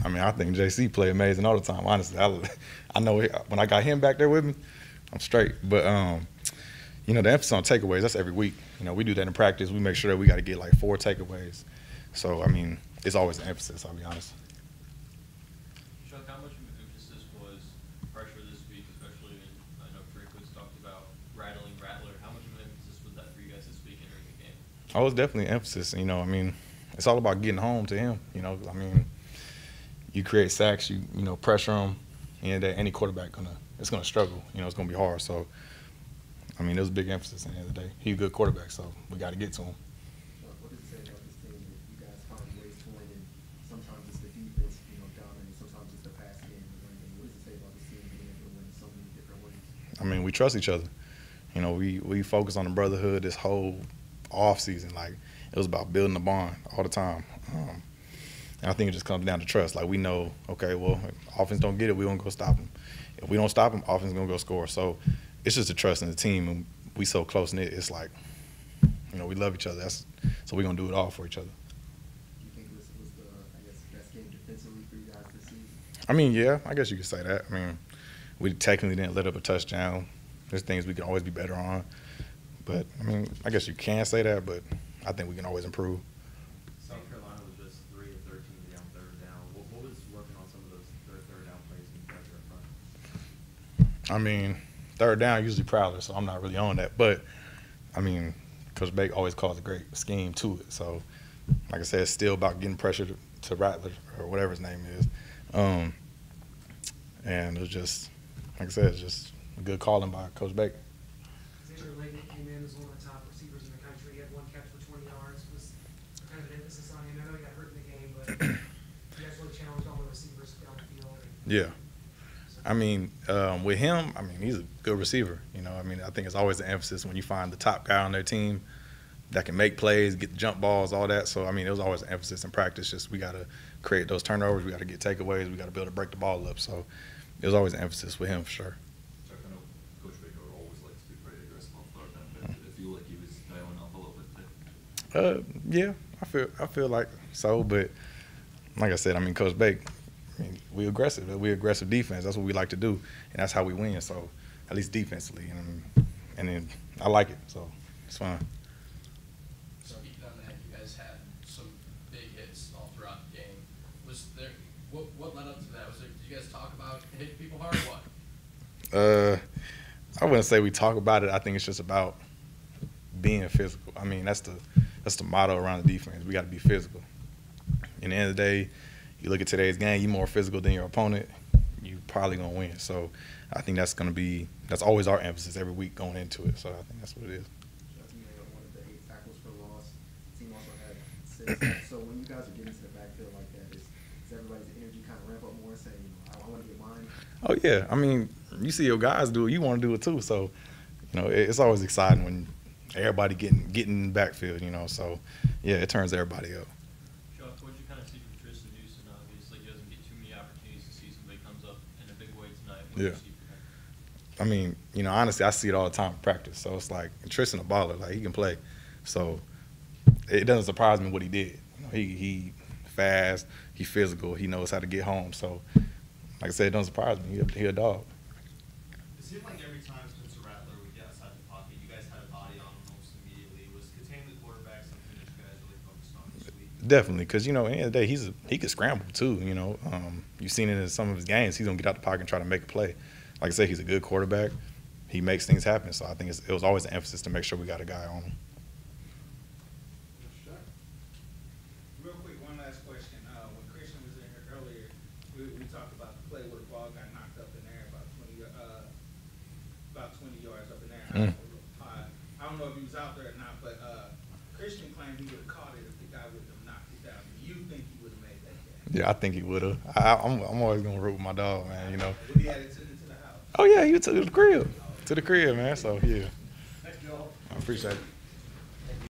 I mean, I think JC play amazing all the time. Honestly, I know when I got him back there with me, I'm straight. But you know, the emphasis on takeaways, that's every week. You know, we do that in practice. We make sure that we got to get like 4 takeaways. So I mean, it's always an emphasis. I'll be honest. Chuck, how much of an emphasis was pressure this week, especially in, I know Drake was talked about rattling Rattler. How much of an emphasis was that for you guys this week entering the game? Oh, it's definitely an emphasis. You know, I mean, it's all about getting home to him. You know, I mean, you create sacks, you know, pressure him, and any quarterback it's gonna struggle. You know, it's gonna be hard. So, I mean, it was a big emphasis at the end of the day. He's a good quarterback, so we got to get to him. What does it say about this team that you guys find ways to win, and sometimes it's the defense, you know, dominant, sometimes it's the pass game, the run game. What does it say about this team being able to win in so many different ways? I mean, we trust each other. You know, we focus on the brotherhood this whole off season. Like, it was about building the bond all the time. And I think it just comes down to trust. Like, we know, okay, well, if offense don't get it, we're going to go stop them. If we don't stop them, offense is going to go score. So it's just a trust in the team, and we so close-knit. It's like, you know, we love each other. So we're going to do it all for each other. Do you think this was the, I guess, best game defensively for you guys this season? I mean, yeah, I guess you could say that. I mean, we technically didn't let up a touchdown. There's things we can always be better on. But, I mean, I guess you can say that, but I think we can always improve. South Carolina was just 3 of 13 on third down. What was working on some of those third down plays and pressure up front? I mean, third down usually Prowler, so I'm not really on that. But, I mean, Coach Bake always calls a great scheme to it. So, like I said, it's still about getting pressure to Rattler or whatever his name is. And it was just, like I said, it's just a good calling by Coach Bake. Xavier Leggett came in as one of the top receivers in the country. He had 1 catch for 20 yards. Was kind of an emphasis on him. I know he got hurt in the game, but you guys really challenged all the receivers down the field. Yeah. I mean, with him, I mean, he's a good receiver. You know, I mean, I think it's always the emphasis when you find the top guy on their team that can make plays, get the jump balls, all that. So, I mean, it was always an emphasis in practice. Just we got to create those turnovers. We got to get takeaways. We got to be able to break the ball up. So, it was always an emphasis with him for sure. Chuck, I know Coach Baker always likes to be pretty aggressive on third down, but did it feel like he was dialing up a little bit today? Yeah, I feel like so, but like I said, I mean, Coach Bake, I mean, we aggressive. We aggressive defense. That's what we like to do, and that's how we win. So, at least defensively, and then I like it. So, it's fine. Speaking on that, you guys had some big hits all throughout the game. Was there what led up to that? Did you guys talk about hitting people hard or what? I wouldn't say we talk about it. I think it's just about being physical. I mean, that's the motto around the defense. We got to be physical. In the end of the day, you look at today's game, you're more physical than your opponent, you probably gonna win. So I think that's always our emphasis every week going into it. So I think that's what it is. You had one of the 8 tackles for loss. The team also had 6. So when you guys are getting to the backfield like that, is everybody's energy kind of ramp up more and saying, you know, I want to get mine? Oh yeah, I mean, you see your guys do it, you want to do it too. So, you know, it's always exciting when everybody getting in the backfield. You know, so yeah, it turns everybody up. Chuck, what did you kind of see from Tristan Houston? Obviously, he doesn't get too many opportunities to see somebody comes up in a big way tonight. What did you see from him? I mean, you know, honestly, I see it all the time in practice. So it's like Tristan a baller, like he can play. So it doesn't surprise me what he did. You know, he fast, he physical, he knows how to get home. So, like I said, it doesn't surprise me. He a dog. It seemed like every time Spencer Rattler would get outside the pocket, you guys had a body on him almost immediately. Was containing the quarterback something that you guys really focused on this week? Definitely, because, you know, at the end of the day, he could scramble too, you know. You've seen it in some of his games. He's going to get out the pocket and try to make a play. Like I said, he's a good quarterback. He makes things happen. So I think it was always an emphasis to make sure we got a guy on him. Real quick, one last question. When Christian was in here earlier, we talked about the play where the ball got knocked up in there about 20 yards up in there. I don't know if he was out there or not, but Christian claimed he would have caught it if the guy wouldn't have knocked it down. Do you think he would have made that catch? Yeah, I think he would have. I'm always going to root with my dog, man, you know. Would he had it to the house? Oh, yeah, he was to the crib. To the crib, man. So, yeah. Thank you all. I appreciate it.